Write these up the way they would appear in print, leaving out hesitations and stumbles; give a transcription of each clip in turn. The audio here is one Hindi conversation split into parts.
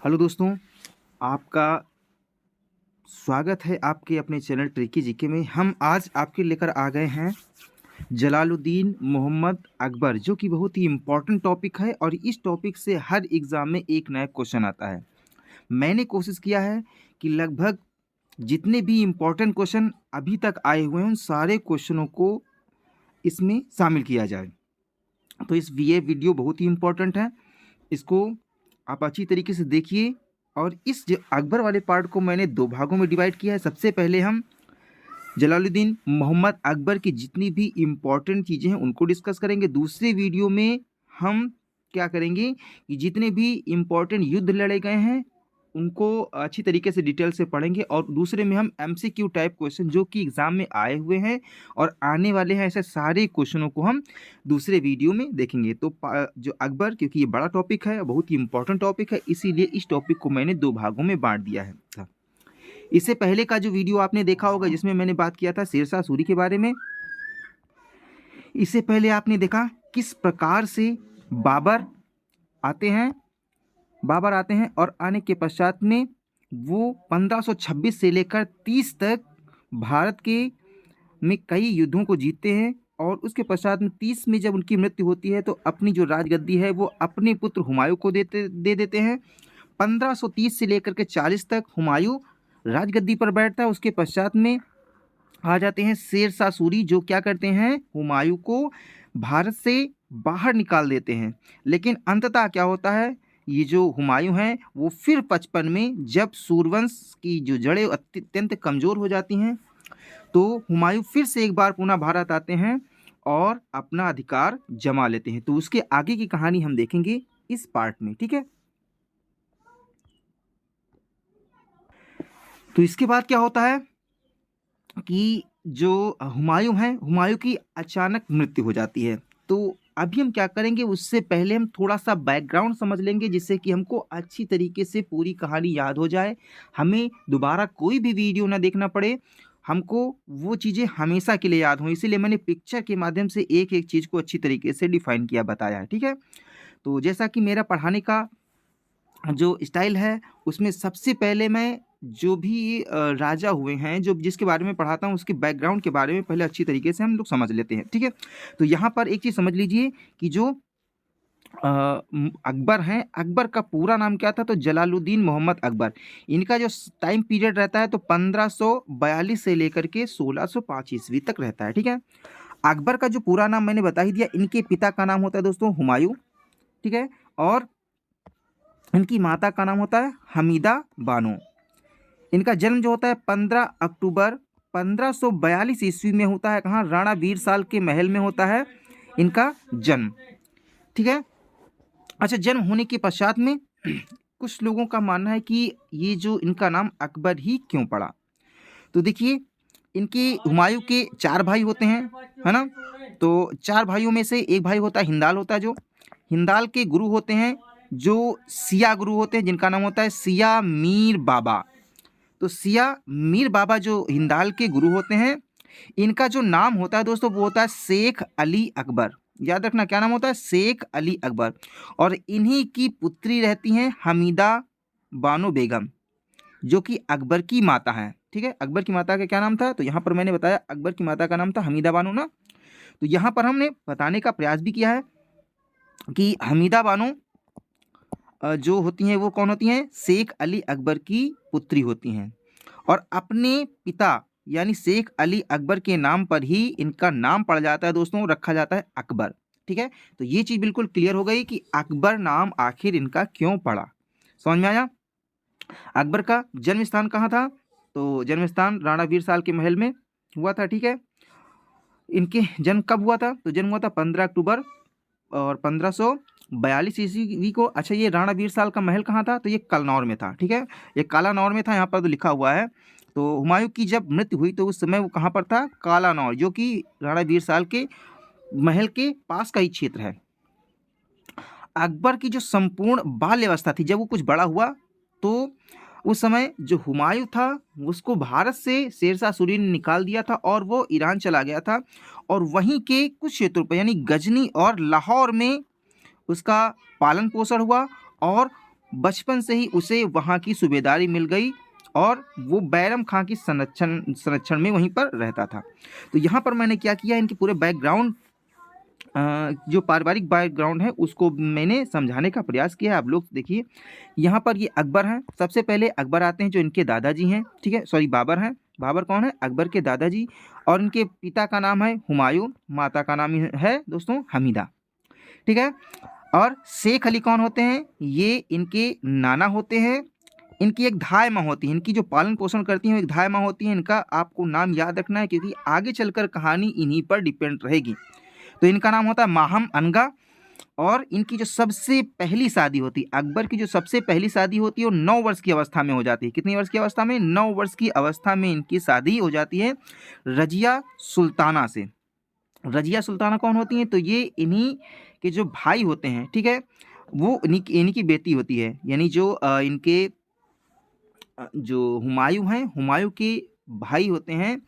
हेलो दोस्तों, आपका स्वागत है आपके अपने चैनल ट्रिकी जीके में। हम आज आपके लेकर आ गए हैं जलालुद्दीन मोहम्मद अकबर, जो कि बहुत ही इम्पोर्टेंट टॉपिक है और इस टॉपिक से हर एग्ज़ाम में एक नया क्वेश्चन आता है। मैंने कोशिश किया है कि लगभग जितने भी इम्पोर्टेंट क्वेश्चन अभी तक आए हुए हैं उन सारे क्वेश्चनों को इसमें शामिल किया जाए। तो ये वीडियो बहुत ही इम्पोर्टेंट है, इसको आप अच्छी तरीके से देखिए। और इस जो अकबर वाले पार्ट को मैंने दो भागों में डिवाइड किया है। सबसे पहले हम जलालुद्दीन मोहम्मद अकबर की जितनी भी इम्पोर्टेंट चीज़ें हैं उनको डिस्कस करेंगे। दूसरे वीडियो में हम क्या करेंगे कि जितने भी इम्पोर्टेंट युद्ध लड़े गए हैं उनको अच्छी तरीके से डिटेल से पढ़ेंगे। और दूसरे में हम एमसीक्यू टाइप क्वेश्चन जो कि एग्ज़ाम में आए हुए हैं और आने वाले हैं, ऐसे सारे क्वेश्चनों को हम दूसरे वीडियो में देखेंगे। तो जो अकबर, क्योंकि ये बड़ा टॉपिक है, बहुत ही इंपॉर्टेंट टॉपिक है, इसीलिए इस टॉपिक को मैंने दो भागों में बांट दिया है। इससे पहले का जो वीडियो आपने देखा होगा जिसमें मैंने बात किया था शेरशाह सूरी के बारे में, इससे पहले आपने देखा किस प्रकार से बाबर आते हैं और आने के पश्चात में वो 1526 से लेकर 30 तक भारत के में कई युद्धों को जीतते हैं। और उसके पश्चात में 30 में जब उनकी मृत्यु होती है तो अपनी जो राजगद्दी है वो अपने पुत्र हुमायूं को दे देते हैं। 1530 से लेकर के 40 तक हुमायूं राजगद्दी पर बैठता है। उसके पश्चात में आ जाते हैं शेरशाह सूरी, जो क्या करते हैं, हुमायूं को भारत से बाहर निकाल देते हैं। लेकिन अंततः क्या होता है, ये जो हुमायूं हैं वो फिर 55 में जब सूर्यवंश की जो जड़ें अत्यंत कमज़ोर हो जाती हैं तो हुमायूं फिर से एक बार पुनः भारत आते हैं और अपना अधिकार जमा लेते हैं। तो उसके आगे की कहानी हम देखेंगे इस पार्ट में, ठीक है। तो इसके बाद क्या होता है कि जो हुमायूं हैं, हुमायूं की अचानक मृत्यु हो जाती है। तो अभी हम क्या करेंगे, उससे पहले हम थोड़ा सा बैकग्राउंड समझ लेंगे जिससे कि हमको अच्छी तरीके से पूरी कहानी याद हो जाए, हमें दोबारा कोई भी वीडियो ना देखना पड़े, हमको वो चीज़ें हमेशा के लिए याद हों। इसीलिए मैंने पिक्चर के माध्यम से एक एक चीज़ को अच्छी तरीके से डिफाइन किया, बताया है, ठीक है। तो जैसा कि मेरा पढ़ाने का जो स्टाइल है उसमें सबसे पहले मैं जो भी राजा हुए हैं, जो जिसके बारे में पढ़ाता हूँ उसके बैकग्राउंड के बारे में पहले अच्छी तरीके से हम लोग समझ लेते हैं, ठीक है। तो यहाँ पर एक चीज़ समझ लीजिए कि जो अकबर हैं, अकबर का पूरा नाम क्या था, तो जलालुद्दीन मोहम्मद अकबर। इनका जो टाइम पीरियड रहता है तो 1542 से लेकर के 1605 ईस्वी तक रहता है, ठीक है। अकबर का जो पूरा नाम मैंने बता ही दिया। इनके पिता का नाम होता है दोस्तों हुमायूं, ठीक है, और इनकी माता का नाम होता है हमीदा बानो। इनका जन्म जो होता है 15 अक्टूबर 1542 ईस्वी में होता है। कहाँ, राणा वीरसाल के महल में होता है इनका जन्म, ठीक है। अच्छा, जन्म होने के पश्चात में कुछ लोगों का मानना है कि ये जो इनका नाम अकबर ही क्यों पड़ा। तो देखिए, इनके हुमायूं के 4 भाई होते हैं, है ना। तो 4 भाइयों में से एक भाई होता है हिंदाल, होता है जो हिंदाल के गुरु होते हैं, जो सिया गुरु होते हैं जिनका नाम होता है सिया मीर बाबा। तो सिया मीर बाबा जो हिंदाल के गुरु होते हैं, इनका जो नाम होता है दोस्तों वो होता है शेख अली अकबर। याद रखना, क्या नाम होता है, शेख अली अकबर। और इन्हीं की पुत्री रहती हैं हमीदा बानो बेगम, जो कि अकबर की माता हैं, ठीक है। अकबर की माता का क्या नाम था, तो यहाँ पर मैंने बताया अकबर की माता का नाम था हमीदा बानो ना। तो यहाँ पर हमने बताने का प्रयास भी किया है कि हमीदा बानो जो होती हैं वो कौन होती हैं, शेख अली अकबर की पुत्री होती हैं। और अपने पिता यानी शेख अली अकबर के नाम पर ही इनका नाम पड़ जाता है दोस्तों, रखा जाता है अकबर, ठीक है। तो ये चीज़ बिल्कुल क्लियर हो गई कि अकबर नाम आखिर इनका क्यों पड़ा, समझ में आया। अकबर का जन्म स्थान कहाँ था, तो जन्म स्थान राणा वीरसाल के महल में हुआ था, ठीक है। इनके जन्म कब हुआ था, तो जन्म हुआ था 15 अक्टूबर और 1542 ईस्वी को। अच्छा, ये राणा वीरसाल का महल कहाँ था, तो ये कलनौर में था, ठीक है। ये कालानौर में था, यहाँ पर तो लिखा हुआ है। तो हुमायूं की जब मृत्यु हुई तो उस समय वो कहाँ पर था, कालानौर, जो कि राणा वीरसाल के महल के पास का ही क्षेत्र है। अकबर की जो संपूर्ण बाल्य अवस्था थी, जब वो कुछ बड़ा हुआ तो उस समय जो हुमायूं था उसको भारत से शेरशाह सूरी ने निकाल दिया था और वो ईरान चला गया था। और वहीं के कुछ क्षेत्रों पर यानी गजनी और लाहौर में उसका पालन पोषण हुआ। और बचपन से ही उसे वहाँ की सूबेदारी मिल गई और वो बैरम खां की संरक्षण में वहीं पर रहता था। तो यहाँ पर मैंने क्या किया, इनके पूरे बैकग्राउंड जो पारिवारिक बैकग्राउंड है उसको मैंने समझाने का प्रयास किया है। आप लोग देखिए, यहाँ पर ये अकबर हैं। सबसे पहले अकबर आते हैं जो इनके दादाजी हैं, ठीक है, सॉरी बाबर हैं। बाबर कौन है? अकबर के दादाजी। और इनके पिता का नाम है हुमायूं, माता का नाम है दोस्तों हमीदा, ठीक है। और शेख अली कौन होते हैं? ये इनके नाना होते हैं। इनकी एक धाय माँ होती है, इनकी जो पालन पोषण करती हैं एक धाय माँ होती है। इनका आपको नाम याद रखना है क्योंकि आगे चलकर कहानी इन्हीं पर डिपेंड रहेगी। तो इनका नाम होता है माहम अनगा। और इनकी जो सबसे पहली शादी होती है, अकबर की जो सबसे पहली शादी होती है वो 9 वर्ष की अवस्था में हो जाती है। कितनी वर्ष की अवस्था में? 9 वर्ष की अवस्था में इनकी शादी हो जाती है रजिया सुल्ताना से। रजिया सुल्ताना कौन होती हैं? तो ये इन्हीं के जो भाई होते हैं, ठीक है, वो इन्हीं की बेटी होती है। यानी जो इनके जो हुमायूं हैं, हुमायूं के भाई होते हैं,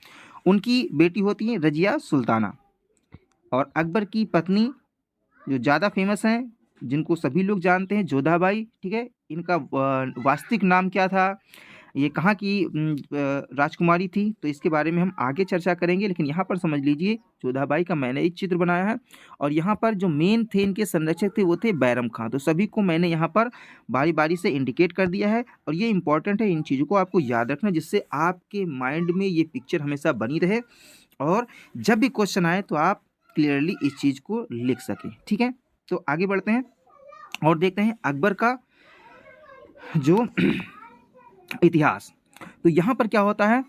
उनकी बेटी होती है रजिया सुल्ताना। और अकबर की पत्नी जो ज़्यादा फेमस हैं, जिनको सभी लोग जानते हैं, जोधाबाई, ठीक है। इनका वास्तविक नाम क्या था, ये कहाँ की राजकुमारी थी, तो इसके बारे में हम आगे चर्चा करेंगे। लेकिन यहाँ पर समझ लीजिए जोधाबाई का मैंने एक चित्र बनाया है। और यहाँ पर जो मेन थे इनके संरक्षक थे वो थे बैरम खां। तो सभी को मैंने यहाँ पर बारी बारी से इंडिकेट कर दिया है। और ये इंपॉर्टेंट है, इन चीज़ों को आपको याद रखना जिससे आपके माइंड में ये पिक्चर हमेशा बनी रहे और जब भी क्वेश्चन आए तो आप क्लियरली इस चीज़ को लिख सकें, ठीक है। तो आगे बढ़ते हैं और देखते हैं अकबर का जो इतिहास। तो यहाँ पर क्या होता है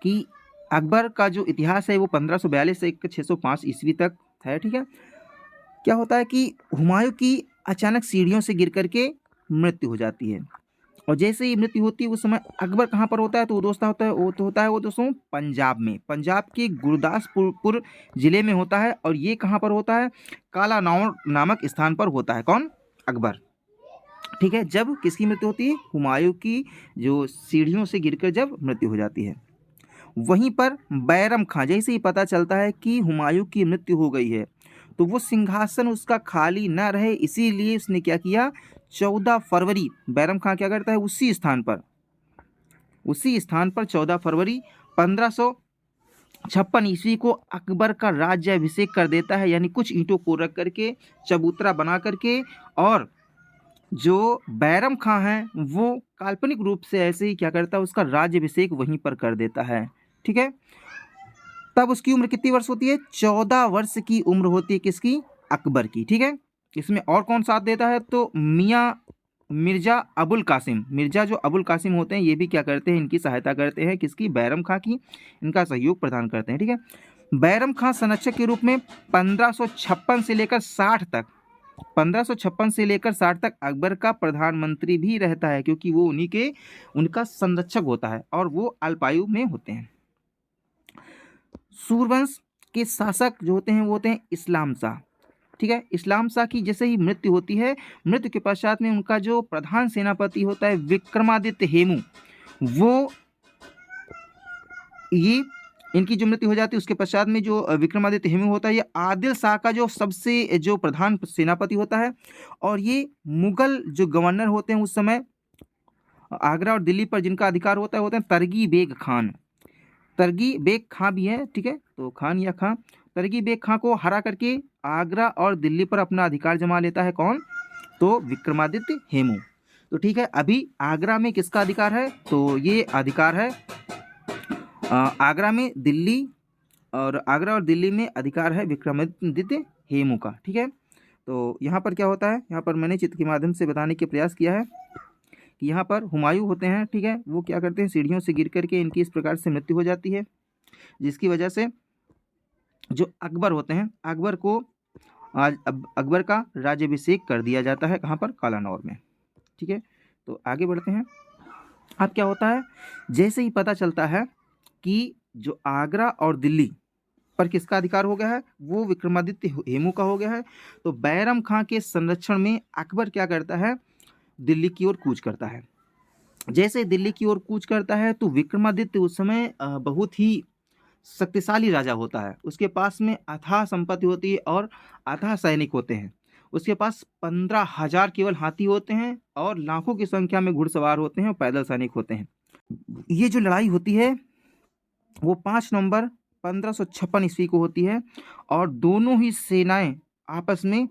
कि अकबर का जो इतिहास है वो 1542 से 1605 ईस्वी तक है, ठीक है। क्या होता है कि हुमायूं की अचानक सीढ़ियों से गिर करके मृत्यु हो जाती है। और जैसे ही मृत्यु होती है उस समय अकबर कहाँ पर होता है? तो वो होता है वो दोस्तों पंजाब में, पंजाब के गुरदासपुर जिले में होता है। और ये कहाँ पर होता है? कालानौर नामक स्थान पर होता है। कौन? अकबर, ठीक है। जब किसकी मृत्यु होती है? हुमायूं की जो सीढ़ियों से गिरकर जब मृत्यु हो जाती है। वहीं पर बैरम खां, जैसे ही पता चलता है कि हुमायूं की मृत्यु हो गई है तो वो सिंहासन उसका खाली ना रहे, इसीलिए उसने क्या किया, 14 फरवरी बैरम खां क्या करता है, उसी स्थान पर 14 फरवरी 1556 ईस्वी को अकबर का राज्याभिषेक कर देता है। यानी कुछ ईंटों को रख करके, चबूतरा बना करके, और जो बैरम खां है वो काल्पनिक रूप से ऐसे ही क्या करता है, उसका राज्याभिषेक वहीं पर कर देता है, ठीक है। तब उसकी उम्र कितनी वर्ष होती है? 14 वर्ष की उम्र होती है किसकी? अकबर की, ठीक है। इसमें और कौन साथ देता है? तो मिर्जा अबुल कासिम, मिर्जा जो अबुल कासिम होते हैं ये भी क्या करते हैं, इनकी सहायता करते हैं, किसकी? बैरम खां की, इनका सहयोग प्रदान करते हैं, ठीक है। बैरम खां संरक्षक के रूप में 1556 से लेकर 60 तक 1556 से लेकर 60 तक अकबर का प्रधानमंत्री भी रहता है, क्योंकि वो उनका संरक्षक होता है और वो अल्पायु में होते हैं। सूरवंश के शासक जो होते हैं वो होते हैं इस्लाम शाह, ठीक है। इस्लाम शाह की जैसे ही मृत्यु होती है, मृत्यु के पश्चात में उनका जो प्रधान सेनापति होता है विक्रमादित्य हेमू, वो ये इनकी जो मृत्यु हो जाती है उसके पश्चात में जो विक्रमादित्य हेमू होता है ये आदिल शाह का जो प्रधान सेनापति होता है। और ये मुगल जो गवर्नर होते हैं उस समय आगरा और दिल्ली पर जिनका अधिकार होते हैं तरगी बेग खान। तरगी बेग खां भी है, ठीक है, तो खान या खां, तरगी बेग खां को हरा करके आगरा और दिल्ली पर अपना अधिकार जमा लेता है। कौन? तो विक्रमादित्य हेमू। तो ठीक है, अभी आगरा में किसका अधिकार है? तो ये अधिकार है आगरा में दिल्ली, और आगरा और दिल्ली में अधिकार है विक्रमादित्य हेमू का, ठीक है। तो यहाँ पर क्या होता है, यहाँ पर मैंने चित्र के माध्यम से बताने के प्रयास किया है कि यहाँ पर हुमायूं होते हैं, ठीक है, वो क्या करते हैं, सीढ़ियों से गिर करके इनकी इस प्रकार से मृत्यु हो जाती है, जिसकी वजह से जो अकबर होते हैं, अकबर को आज अकबर का राज्याभिषेक कर दिया जाता है। कहाँ पर? कालानौर में, ठीक है। तो आगे बढ़ते हैं। अब क्या होता है, जैसे ही पता चलता है कि जो आगरा और दिल्ली पर किसका अधिकार हो गया है, वो विक्रमादित्य हेमू का हो गया है, तो बैरम खां के संरक्षण में अकबर क्या करता है, दिल्ली की ओर कूच करता है। जैसे दिल्ली की ओर कूच करता है तो विक्रमादित्य उस समय बहुत ही शक्तिशाली राजा होता है, उसके पास में अथाह संपत्ति होती है और अथाह सैनिक होते हैं। उसके पास 15,000 केवल हाथी होते हैं और लाखों की संख्या में घुड़सवार होते हैं और पैदल सैनिक होते हैं। ये जो लड़ाई होती है वो 5 नवंबर 1556 ईस्वी को होती है और दोनों ही सेनाएं आपस में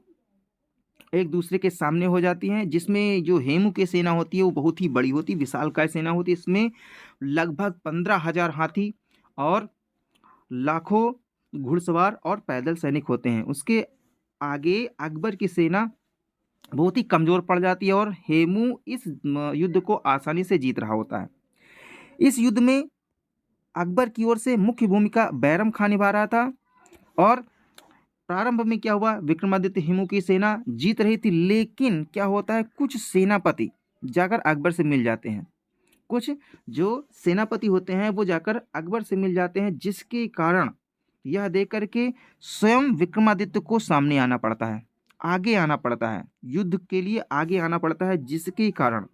एक दूसरे के सामने हो जाती हैं, जिसमें जो हेमू की सेना होती है वो बहुत ही बड़ी होती है, विशालकाय सेना होती है। इसमें लगभग 15,000 हाथी और लाखों घुड़सवार और पैदल सैनिक होते हैं। उसके आगे अकबर की सेना बहुत ही कमज़ोर पड़ जाती है और हेमू इस युद्ध को आसानी से जीत रहा होता है। इस युद्ध में अकबर की ओर से मुख्य भूमिका बैरम खां निभा रहा था और प्रारंभ में क्या हुआ, विक्रमादित्य हेमू की सेना जीत रही थी, लेकिन क्या होता है, कुछ सेनापति जाकर अकबर से मिल जाते हैं। कुछ जो सेनापति होते हैं वो जाकर अकबर से मिल जाते हैं, जिसके कारण यह देख करके स्वयं विक्रमादित्य को सामने आना पड़ता है, आगे आना पड़ता है, युद्ध के लिए आगे आना पड़ता है, जिसके कारण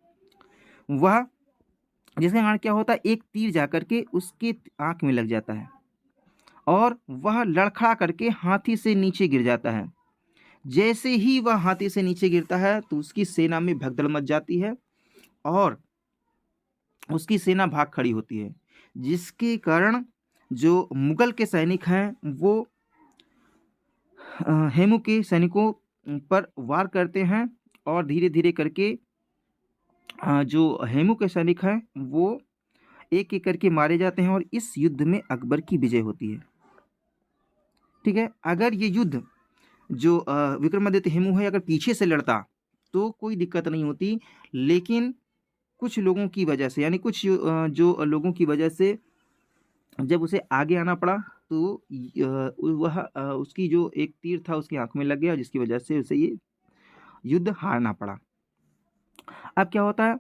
क्या होता है, एक तीर जाकर के उसके आंख में लग जाता है और वह लड़खड़ा करके हाथी से नीचे गिर जाता है। जैसे ही वह हाथी से नीचे गिरता है तो उसकी सेना में भगदड़ मच जाती है और उसकी सेना भाग खड़ी होती है, जिसके कारण जो मुगल के सैनिक हैं वो हेमू के सैनिकों पर वार करते हैं और धीरे धीरे करके जो हेमू के सैनिक हैं वो एक एक करके मारे जाते हैं और इस युद्ध में अकबर की विजय होती है। ठीक है, अगर ये युद्ध जो विक्रमादित्य हेमू है अगर पीछे से लड़ता तो कोई दिक्कत नहीं होती, लेकिन कुछ लोगों की वजह से, यानी कुछ जो लोगों की वजह से जब उसे आगे आना पड़ा तो वह उसकी जो एक तीर था उसकी आंख में लग गया, जिसकी वजह से उसे ये युद्ध हारना पड़ा। अब क्या होता है,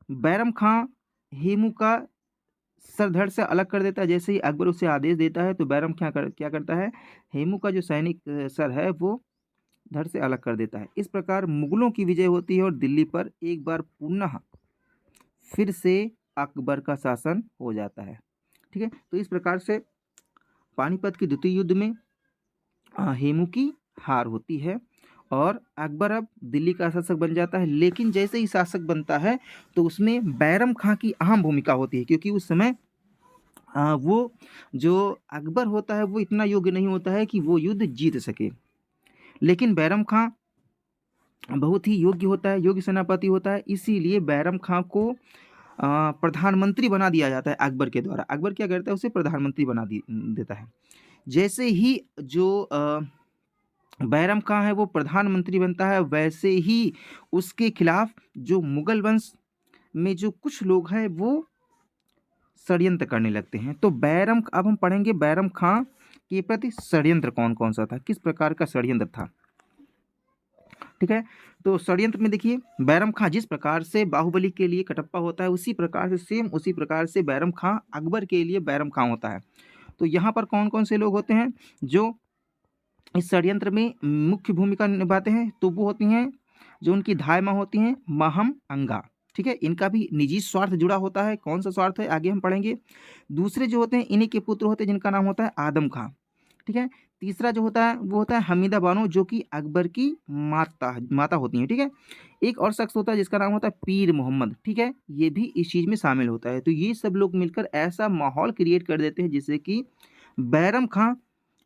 बैरम खां हेमू का सर धड़ से अलग कर देता है। जैसे ही अकबर उसे आदेश देता है तो बैरम क्या करता है, हेमू का जो सैनिक सर है वो धड़ से अलग कर देता है। इस प्रकार मुगलों की विजय होती है और दिल्ली पर एक बार पुनः फिर से अकबर का शासन हो जाता है। ठीक है, तो इस प्रकार से पानीपत के द्वितीय युद्ध में हेमू की हार होती है और अकबर अब दिल्ली का शासक बन जाता है। लेकिन जैसे ही शासक बनता है तो उसमें बैरम खां की अहम भूमिका होती है, क्योंकि उस समय वो जो अकबर होता है वो इतना योग्य नहीं होता है कि वो युद्ध जीत सके, लेकिन बैरम खां बहुत ही योग्य होता है, योग्य सेनापति होता है। इसीलिए बैरम खां को प्रधानमंत्री बना दिया जाता है अकबर के द्वारा। अकबर क्या करता है, उसे प्रधानमंत्री बना देता है। जैसे ही जो बैरम खां है वो प्रधानमंत्री बनता है, वैसे ही उसके खिलाफ जो मुगल वंश में जो कुछ लोग हैं वो षड्यंत्र करने लगते हैं। तो अब हम पढ़ेंगे बैरम खां के प्रति षड्यंत्र कौन कौन सा था, किस प्रकार का षड्यंत्र था। ठीक है, तो षड्यंत्र में देखिए, बैरम खां जिस प्रकार से बाहुबली के लिए कटप्पा होता है उसी प्रकार से बैरम खां अकबर के लिए बैरम खां होता है। तो यहाँ पर कौन कौन से लोग होते हैं जो इस षड्यंत्र में मुख्य भूमिका निभाते हैं, तो वो होती हैं जो उनकी धाय माँ होती हैं महम अंगा। ठीक है, इनका भी निजी स्वार्थ जुड़ा होता है। कौन सा स्वार्थ है आगे हम पढ़ेंगे। दूसरे जो होते हैं इन्हीं के पुत्र होते हैं जिनका नाम होता है आदम खां। ठीक है, तीसरा जो होता है वो होता है हमीदा बानो, जो कि अकबर की माता होती हैं। ठीक है, एक और शख्स होता है जिसका नाम होता है पीर मोहम्मद। ठीक है, ये भी इस चीज़ में शामिल होता है। तो ये सब लोग मिलकर ऐसा माहौल क्रिएट कर देते हैं जिससे कि बैरम खां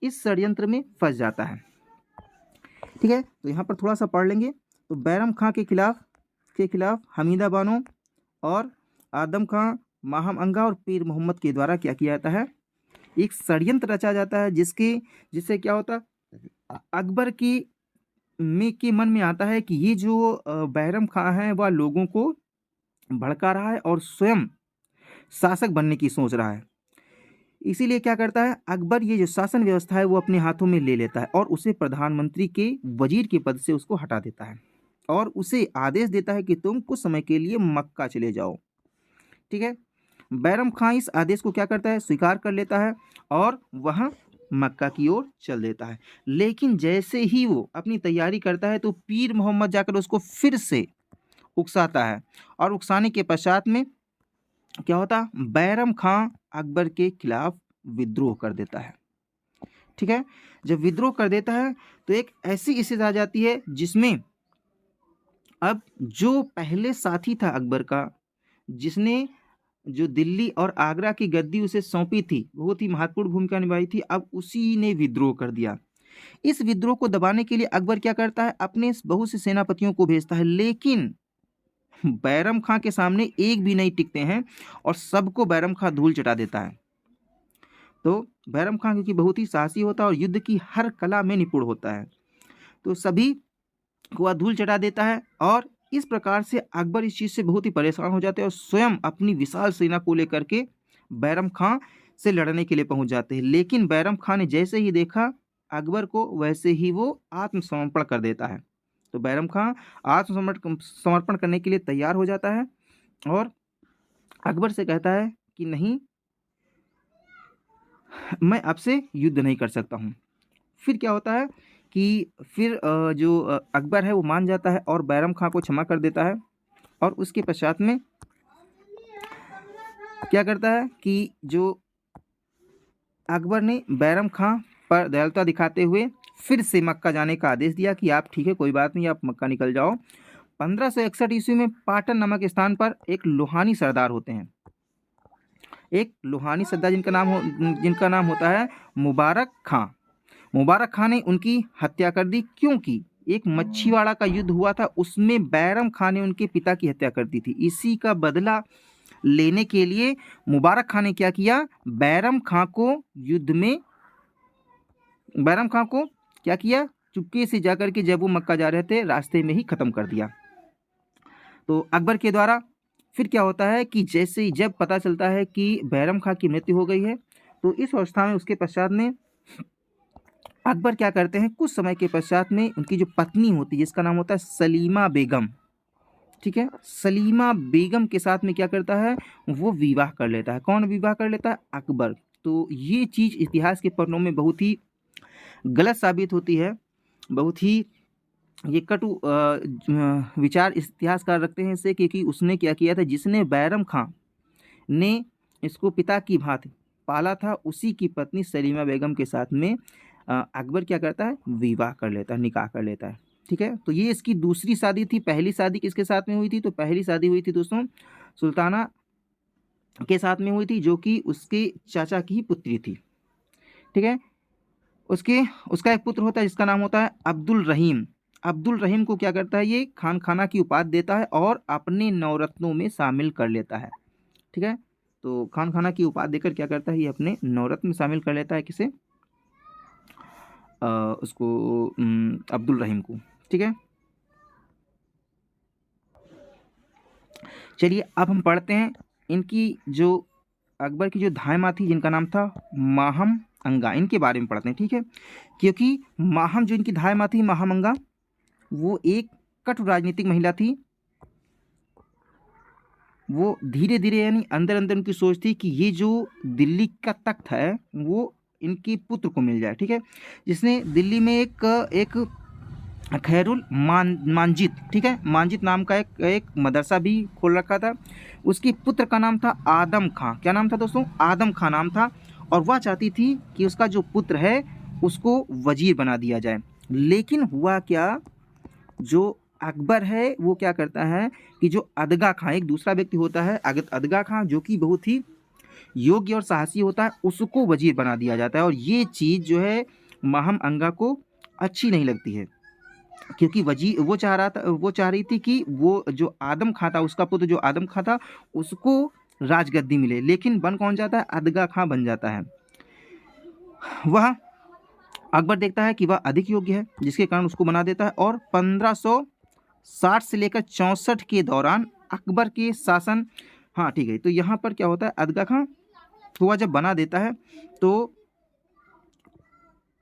इस षड्यंत्र में फंस जाता है। ठीक है, तो यहाँ पर थोड़ा सा पढ़ लेंगे। तो बैरम खां के खिलाफ हमीदा बानो और आदम खां, माहम अंगा और पीर मोहम्मद के द्वारा क्या किया जाता है, एक षड्यंत्र रचा जाता है, जिससे क्या होता है, अकबर के मन में आता है कि ये जो बैरम खां है वह लोगों को भड़का रहा है और स्वयं शासक बनने की सोच रहा है। इसीलिए क्या करता है, अकबर ये जो शासन व्यवस्था है वो अपने हाथों में ले लेता है और उसे प्रधानमंत्री के वजीर के पद से उसको हटा देता है और उसे आदेश देता है कि तुम कुछ समय के लिए मक्का चले जाओ। ठीक है, बैरम खां इस आदेश को क्या करता है, स्वीकार कर लेता है और वह मक्का की ओर चल देता है। लेकिन जैसे ही वो अपनी तैयारी करता है तो पीर मोहम्मद जाकर उसको फिर से उकसाता है और उकसाने के पश्चात में क्या होता, बैरम खां अकबर के खिलाफ विद्रोह कर देता है। ठीक है। जब विद्रोह कर देता है तो एक ऐसी स्थिति आ जाती है जिसमें अब जो पहले साथी था अकबर का, जिसने जो दिल्ली और आगरा की गद्दी उसे सौंपी थी, बहुत ही महत्वपूर्ण भूमिका निभाई थी, अब उसी ने विद्रोह कर दिया। इस विद्रोह को दबाने के लिए अकबर क्या करता है, अपने बहुत से सेनापतियों को भेजता है, लेकिन बैरम खां के सामने एक भी नहीं टिकते हैं और सबको बैरम खां धूल चटा देता है। तो बैरम खां क्योंकि बहुत ही साहसी होता है और युद्ध की हर कला में निपुण होता है, तो सभी को वह धूल चटा देता है। और इस प्रकार से अकबर इस चीज़ से बहुत ही परेशान हो जाते हैं और स्वयं अपनी विशाल सेना को लेकर के बैरम खां से लड़ने के लिए पहुंच जाते हैं। लेकिन बैरम खां ने जैसे ही देखा अकबर को, वैसे ही वो आत्मसमर्पण कर देता है। तो बैरम खां समर्पण करने के लिए तैयार हो जाता है और अकबर से कहता है कि नहीं, मैं आपसे युद्ध नहीं कर सकता हूँ। फिर क्या होता है कि फिर जो अकबर है वो मान जाता है और बैरम खां को क्षमा कर देता है। और उसके पश्चात में क्या करता है कि जो अकबर ने बैरम खां पर दयालुता दिखाते हुए फिर से मक्का जाने का आदेश दिया कि आप ठीक है, कोई बात नहीं, आप मक्का निकल जाओ। 1561 ईस्वी में पाटन नामक स्थान पर एक लोहानी सरदार होते हैं, एक लोहानी सरदार जिनका नाम होता है मुबारक खां। मुबारक खां ने उनकी हत्या कर दी, क्योंकि एक मच्छीवाड़ा का युद्ध हुआ था, उसमें बैरम खां ने उनके पिता की हत्या कर दी थी। इसी का बदला लेने के लिए मुबारक खां ने क्या किया, बैरम खां को युद्ध में, बैरम खां को क्या किया, चुपके से जाकर के जब वो मक्का जा रहे थे रास्ते में ही खत्म कर दिया। तो अकबर के द्वारा फिर क्या होता है कि जैसे ही जब पता चलता है कि बैरम खां की मृत्यु हो गई है, तो इस अवस्था में उसके पश्चात में अकबर क्या करते हैं, कुछ समय के पश्चात में उनकी जो पत्नी होती है जिसका नाम होता है सलीमा बेगम, ठीक है, सलीमा बेगम के साथ में क्या करता है, वो विवाह कर लेता है। कौन विवाह कर लेता है, अकबर। तो ये चीज़ इतिहास के पन्नों में बहुत ही गलत साबित होती है, बहुत ही ये कटु विचार इतिहासकार रखते हैं इससे, क्योंकि उसने क्या किया था, जिसने बैरम खां ने इसको पिता की भांति पाला था, उसी की पत्नी सलीमा बेगम के साथ में अकबर क्या करता है, विवाह कर लेता है, निकाह कर लेता है। ठीक है, तो ये इसकी दूसरी शादी थी। पहली शादी किसके साथ में हुई थी, तो पहली शादी हुई थी दोस्तों सुल्ताना के साथ में हुई थी, जो कि उसके चाचा की ही पुत्री थी। ठीक है, उसका एक पुत्र होता है जिसका नाम होता है अब्दुल रहीम। अब्दुल रहीम को क्या करता है, ये खान खाना की उपाधि देता है और अपने नवरत्नों में शामिल कर लेता है। ठीक है, तो खान खाना की उपाधि देकर क्या करता है, ये अपने नवरत्न में शामिल कर लेता है, किसे, उसको अब्दुल रहीम को। ठीक है, चलिए अब हम पढ़ते हैं इनकी जो अकबर की जो धायमा थी जिनका नाम था माहम अंगा, इनके बारे में पढ़ते हैं। ठीक है, क्योंकि माहम जो इनकी धायमा थी, माहम अंगा, वो एक कटु राजनीतिक महिला थी। वो धीरे धीरे यानी अंदर अंदर उनकी सोच थी कि ये जो दिल्ली का तख्त है वो इनके पुत्र को मिल जाए। ठीक है, जिसने दिल्ली में एक खैरुल मांजित, ठीक है, मांजित नाम का एक मदरसा भी खोल रखा था। उसके पुत्र का नाम था आदम खां। क्या नाम था दोस्तों, आदम खां नाम था। और वह चाहती थी कि उसका जो पुत्र है उसको वजीर बना दिया जाए। लेकिन हुआ क्या, जो अकबर है वो क्या करता है कि जो अदगा खां, एक दूसरा व्यक्ति होता है अदगा खां, जो कि बहुत ही योग्य और साहसी होता है, उसको वजीर बना दिया जाता है। और ये चीज़ जो है माहम अंगा को अच्छी नहीं लगती है, क्योंकि वजीर वो चाह रही थी कि वो जो आदम खां था, उसका पुत्र जो आदम खां था, उसको राजगद्दी मिले। लेकिन बन कौन जाता है, अदगा खां बन जाता है। वह अकबर देखता है कि वह अधिक योग्य है, जिसके कारण उसको बना देता है। और 1560 से लेकर 64 के दौरान अकबर के शासन, हाँ ठीक है, तो यहाँ पर क्या होता है, अदगा खां को वह जब बना देता है तो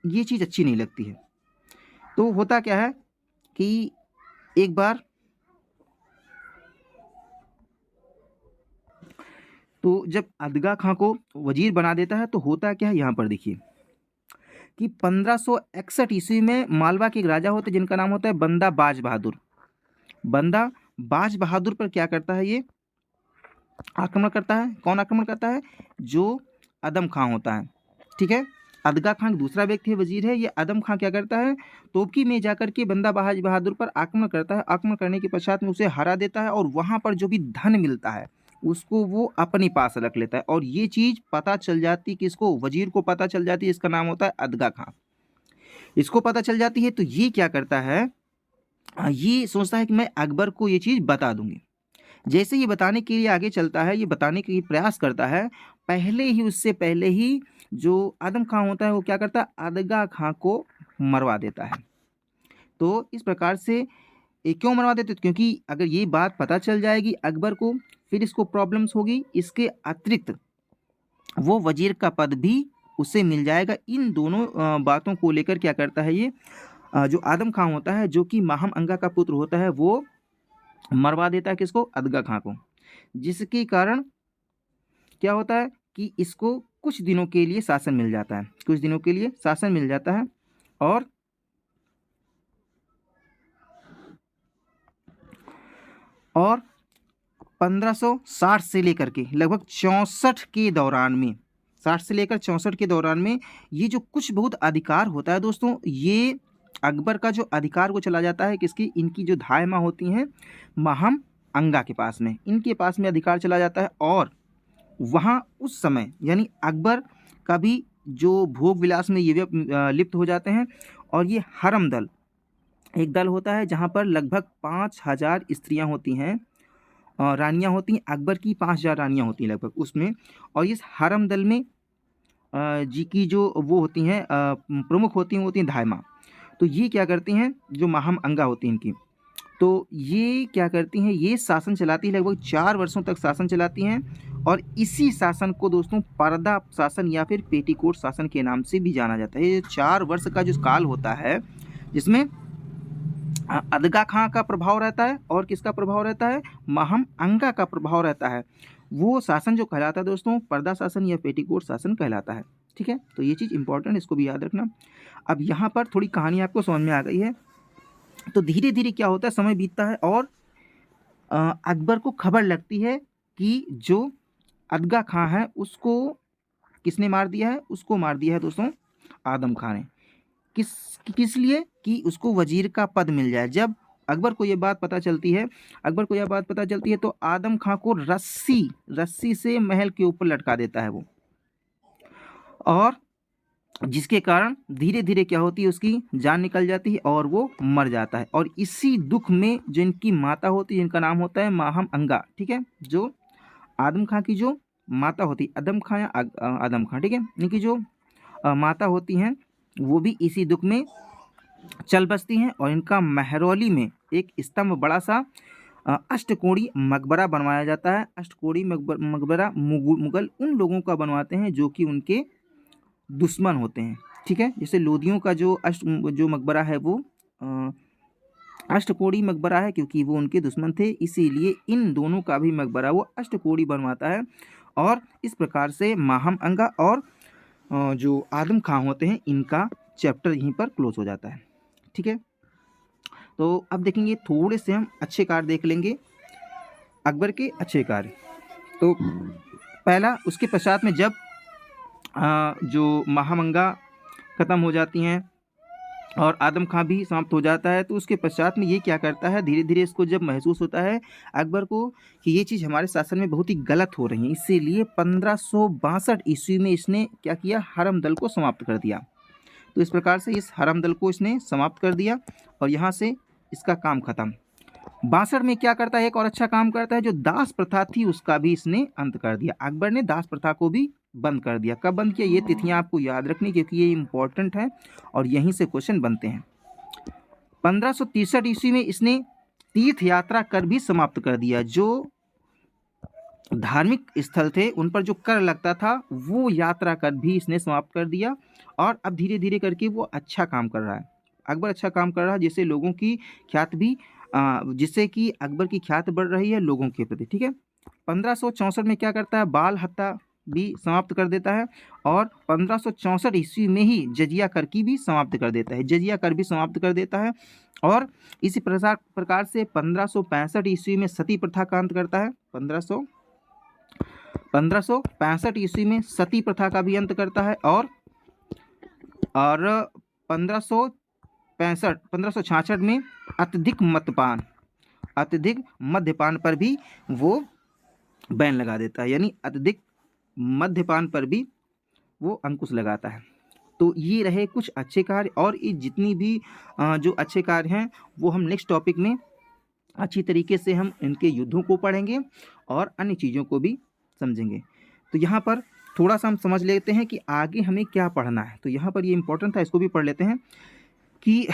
ये चीज़ अच्छी नहीं लगती है। तो होता क्या है कि एक बार तो जब अदगा खां को वजीर बना देता है तो होता क्या है, यहाँ पर देखिए कि 1561 ईस्वी में मालवा के एक राजा होते हैं जिनका नाम होता है बंदा बाज बहादुर। बंदा बाज बहादुर पर क्या करता है, ये आक्रमण करता है। कौन आक्रमण करता है, जो आदम खां होता है। ठीक है, अदगा खां दूसरा व्यक्ति वजीर है। ये आदम खां क्या करता है, तोपकी में जाकर के बंदा बहादुर पर आक्रमण करता है। आक्रमण करने के पश्चात में उसे हरा देता है और वहां पर जो भी धन मिलता है उसको वो अपने पास रख लेता है। और ये चीज पता चल जाती, किसको, वजीर को पता चल जाती है। इसका नाम होता है अदगा खां। इसको पता चल जाती है तो ये क्या करता है, ये सोचता है कि मैं अकबर को ये चीज बता दूंगी। जैसे ये बताने के लिए आगे चलता है, ये बताने के प्रयास करता है, उससे पहले ही जो आदम खां होता है वो क्या करता है, अदगा खां को मरवा देता है। तो इस प्रकार से ये क्यों मरवा देते, क्योंकि अगर ये बात पता चल जाएगी अकबर को, फिर इसको प्रॉब्लम्स होगी। इसके अतिरिक्त वो वजीर का पद भी उसे मिल जाएगा। इन दोनों बातों को लेकर क्या करता है ये जो आदम खां होता है, जो कि माहम अंगा का पुत्र होता है, वो मरवा देता है किसको, अदगा खां को। जिसके कारण क्या होता है कि इसको कुछ दिनों के लिए शासन मिल जाता है, कुछ दिनों के लिए शासन मिल जाता है। और और 1560 से लेकर के लगभग 64 के दौरान में, 60 से लेकर 64 के दौरान में ये जो कुछ बहुत अधिकार होता है दोस्तों, ये अकबर का जो अधिकार वो चला जाता है किसकी, इनकी जो धायमा होती हैं माहम अंगा के पास में, इनके पास में अधिकार चला जाता है। और वहाँ उस समय यानी अकबर का भी जो भोग विलास में ये लिप्त हो जाते हैं। और ये हरम दल एक दल होता है जहाँ पर लगभग 5000 स्त्रियाँ होती हैं, रानियाँ होती हैं। अकबर की 5000 रानियाँ होती हैं लगभग उसमें। और इस हरम दल में जी की जो वो होती हैं प्रमुख होती हैं धायमा। तो ये क्या करती हैं, जो माहम अंगा होती हैं इनकी, तो ये क्या करती हैं, ये शासन चलाती है, लगभग 4 वर्षों तक शासन चलाती हैं। और इसी शासन को दोस्तों पर्दा शासन या फिर पेटीकोट शासन के नाम से भी जाना जाता है। ये 4 वर्ष का जो काल होता है जिसमें अदगा खां का प्रभाव रहता है और किसका प्रभाव रहता है, माहम अंगा का प्रभाव रहता है, वो शासन जो कहलाता है दोस्तों पर्दा शासन या पेटीकोट शासन कहलाता है। ठीक है, तो ये चीज़ इंपॉर्टेंट, इसको भी याद रखना। अब यहाँ पर थोड़ी कहानी आपको समझ में आ गई है। तो धीरे धीरे क्या होता है, समय बीतता है और अकबर को खबर लगती है कि जो अदगा खां है उसको किसने मार दिया है, उसको मार दिया है दोस्तों आदम खां ने। किस लिए कि उसको वजीर का पद मिल जाए। जब अकबर को ये बात पता चलती है, तो आदम खां को रस्सी से महल के ऊपर लटका देता है वो, और जिसके कारण धीरे धीरे क्या होती है, उसकी जान निकल जाती है और वो मर जाता है। और इसी दुख में जो इनकी माता होती है, जिनका नाम होता है माहम अंगा, ठीक है, जो आदम खां की जो माता होती है, आदम खां या आदम खां, ठीक है, इनकी जो माता होती हैं वो भी इसी दुख में चल बसती हैं। और इनका महरौली में एक स्तंभ बड़ा सा अष्टकोणी मकबरा बनवाया जाता है। अष्टकोणी मकबरा मुगल उन लोगों का बनवाते हैं जो कि उनके दुश्मन होते हैं। ठीक है, जैसे लोदियों का जो मकबरा है वो अष्टकोणी मकबरा है क्योंकि वो उनके दुश्मन थे, इसीलिए इन दोनों का भी मकबरा वो अष्टकोणी बनवाता है। और इस प्रकार से माहम अंगा और जो आदम खां होते हैं इनका चैप्टर यहीं पर क्लोज हो जाता है। ठीक है, तो अब देखेंगे थोड़े से हम अच्छे कार्य देख लेंगे, अकबर के अच्छे कार्य। तो पहला, उसके पश्चात में जब जो माहम अंगा ख़त्म हो जाती हैं और आदम खां भी समाप्त हो जाता है, तो उसके पश्चात में ये क्या करता है, धीरे धीरे इसको जब महसूस होता है अकबर को कि ये चीज़ हमारे शासन में बहुत ही गलत हो रही है, इसीलिए 1562 ईस्वी में इसने क्या किया, हरम दल को समाप्त कर दिया। तो इस प्रकार से इस हरम दल को इसने समाप्त कर दिया और यहाँ से इसका काम खत्म। 62 में क्या करता है, एक और अच्छा काम करता है, जो दास प्रथा थी उसका भी इसने अंत कर दिया। अकबर ने दास प्रथा को भी बंद कर दिया। कब बंद किया, ये तिथियां आपको याद रखनी क्योंकि ये इंपॉर्टेंट है और यहीं से क्वेश्चन बनते हैं। 1563 ईस्वी में इसने तीर्थ यात्रा कर भी समाप्त कर दिया। जो धार्मिक स्थल थे उन पर जो कर लगता था वो यात्रा कर भी इसने समाप्त कर दिया। और अब धीरे धीरे करके वो अच्छा काम कर रहा है, अकबर अच्छा काम कर रहा है, जिससे लोगों की ख्याति भी जिससे कि अकबर की ख्याति बढ़ रही है लोगों के प्रति। ठीक है, 1564 में क्या करता है, बाल हत्या भी समाप्त कर देता है और 1564 ईस्वी में ही जजिया कर की भी समाप्त कर देता है, जजिया कर भी समाप्त कर देता है। और इसी प्रकार से 1565 ईस्वी में सती प्रथा का अंत करता है। 1565 ईस्वी में सती प्रथा का भी अंत करता है और और 1566 में अत्यधिक मद्यपान पर भी वो बैन लगा देता है, यानी अत्यधिक मद्यपान पर भी वो अंकुश लगाता है। तो ये रहे कुछ अच्छे कार्य, और ये जितनी भी जो अच्छे कार्य हैं वो हम नेक्स्ट टॉपिक में अच्छी तरीके से हम इनके युद्धों को पढ़ेंगे और अन्य चीज़ों को भी समझेंगे। तो यहाँ पर थोड़ा सा हम समझ लेते हैं कि आगे हमें क्या पढ़ना है। तो यहाँ पर ये इम्पोर्टेंट था, इसको भी पढ़ लेते हैं कि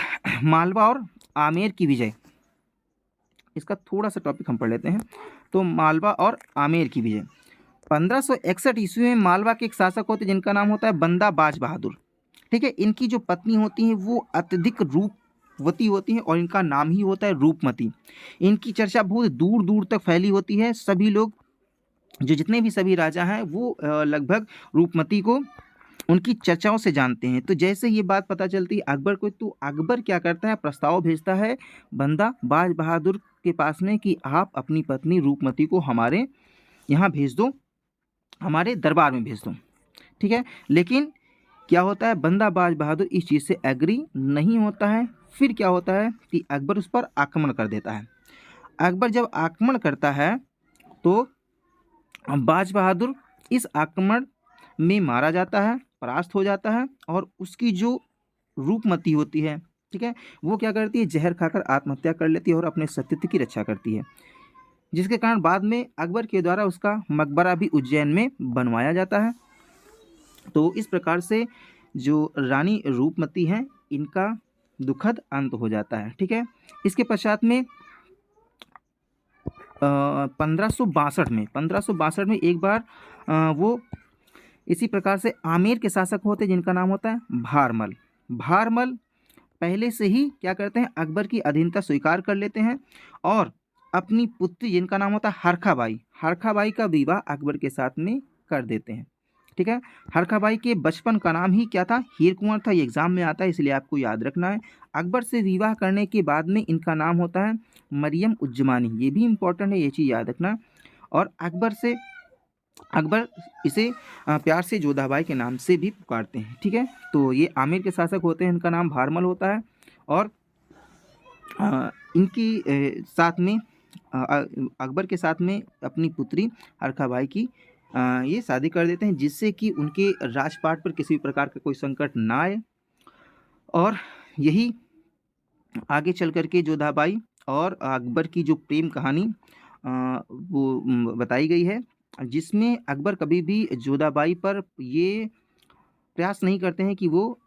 मालवा और आमेर की विजय, इसका थोड़ा सा टॉपिक हम पढ़ लेते हैं। तो मालवा और आमेर की विजय 1561 ईस्वी में मालवा के एक शासक होते जिनका नाम होता है बंदा बाज बहादुर। ठीक है, इनकी जो पत्नी होती है वो अत्यधिक रूपवती होती है और इनका नाम ही होता है रूपमती। इनकी चर्चा बहुत दूर दूर तक फैली होती है। सभी लोग, जो जितने भी सभी राजा हैं, वो लगभग रूपमती को उनकी चर्चाओं से जानते हैं। तो जैसे ये बात पता चलती है अकबर को, तो अकबर क्या करता है, प्रस्ताव भेजता है बंदा बाज बहादुर के पास में कि आप अपनी पत्नी रूपमती को हमारे यहाँ भेज दो, हमारे दरबार में भेज दो। ठीक है, लेकिन क्या होता है, बंदा बाज बहादुर इस चीज़ से एग्री नहीं होता है। फिर क्या होता है कि अकबर उस पर आक्रमण कर देता है। अकबर जब आक्रमण करता है तो बाज बहादुर इस आक्रमण में मारा जाता है, परास्त हो जाता है, और उसकी जो रूपमती होती है, ठीक है, वो क्या करती है, जहर खाकर आत्महत्या कर लेती है और अपने सतीत्व की रक्षा करती है, जिसके कारण बाद में अकबर के द्वारा उसका मकबरा भी उज्जैन में बनवाया जाता है। तो इस प्रकार से जो रानी रूपमती हैं, इनका दुखद अंत हो जाता है। ठीक है, इसके पश्चात में 1562 में एक बार वो इसी प्रकार से आमेर के शासक होते जिनका नाम होता है भारमल। भारमल पहले से ही क्या करते हैं, अकबर की अधीनता स्वीकार कर लेते हैं और अपनी पुत्री जिनका नाम होता है हरखाबाई का विवाह अकबर के साथ में कर देते हैं। ठीक है, हरखाबाई के बचपन का नाम ही क्या था, हीर कुंवर था। ये एग्जाम में आता है, इसलिए आपको याद रखना है। अकबर से विवाह करने के बाद में इनका नाम होता है मरियम उज्जमानी, ये भी इम्पोर्टेंट है, ये चीज़ याद रखना। और अकबर इसे प्यार से जोधाबाई के नाम से भी पुकारते हैं। ठीक है, तो ये आमेर के शासक होते हैं, इनका नाम भारमल होता है, और इनकी साथ में अकबर के साथ में अपनी पुत्री हरखाबाई की ये शादी कर देते हैं, जिससे कि उनके राजपाट पर किसी भी प्रकार का कोई संकट ना आए। और यही आगे चल करके जोधाबाई और अकबर की जो प्रेम कहानी वो बताई गई है, जिसमें अकबर कभी भी जोधाबाई पर ये प्रयास नहीं करते हैं कि वो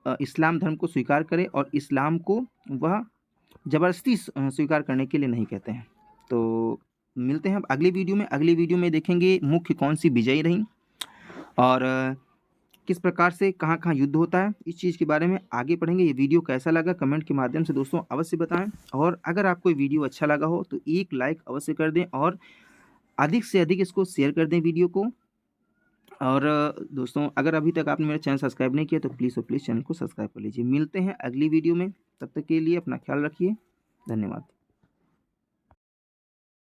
इस्लाम धर्म को स्वीकार करे, और इस्लाम को वह ज़बरदस्ती स्वीकार करने के लिए नहीं कहते हैं। तो मिलते हैं अब अगली वीडियो में। अगली वीडियो में देखेंगे मुख्य कौन सी विजयी रही और किस प्रकार से कहाँ कहाँ युद्ध होता है, इस चीज़ के बारे में आगे पढ़ेंगे। ये वीडियो कैसा लगा कमेंट के माध्यम से दोस्तों अवश्य बताएं, और अगर आपको ये वीडियो अच्छा लगा हो तो एक लाइक अवश्य कर दें और अधिक से अधिक इसको शेयर कर दें वीडियो को। और दोस्तों अगर अभी तक आपने मेरा चैनल सब्सक्राइब नहीं किया तो प्लीज़ चैनल को सब्सक्राइब कर लीजिए। मिलते हैं अगली वीडियो में, तब तक के लिए अपना ख्याल रखिए। धन्यवाद।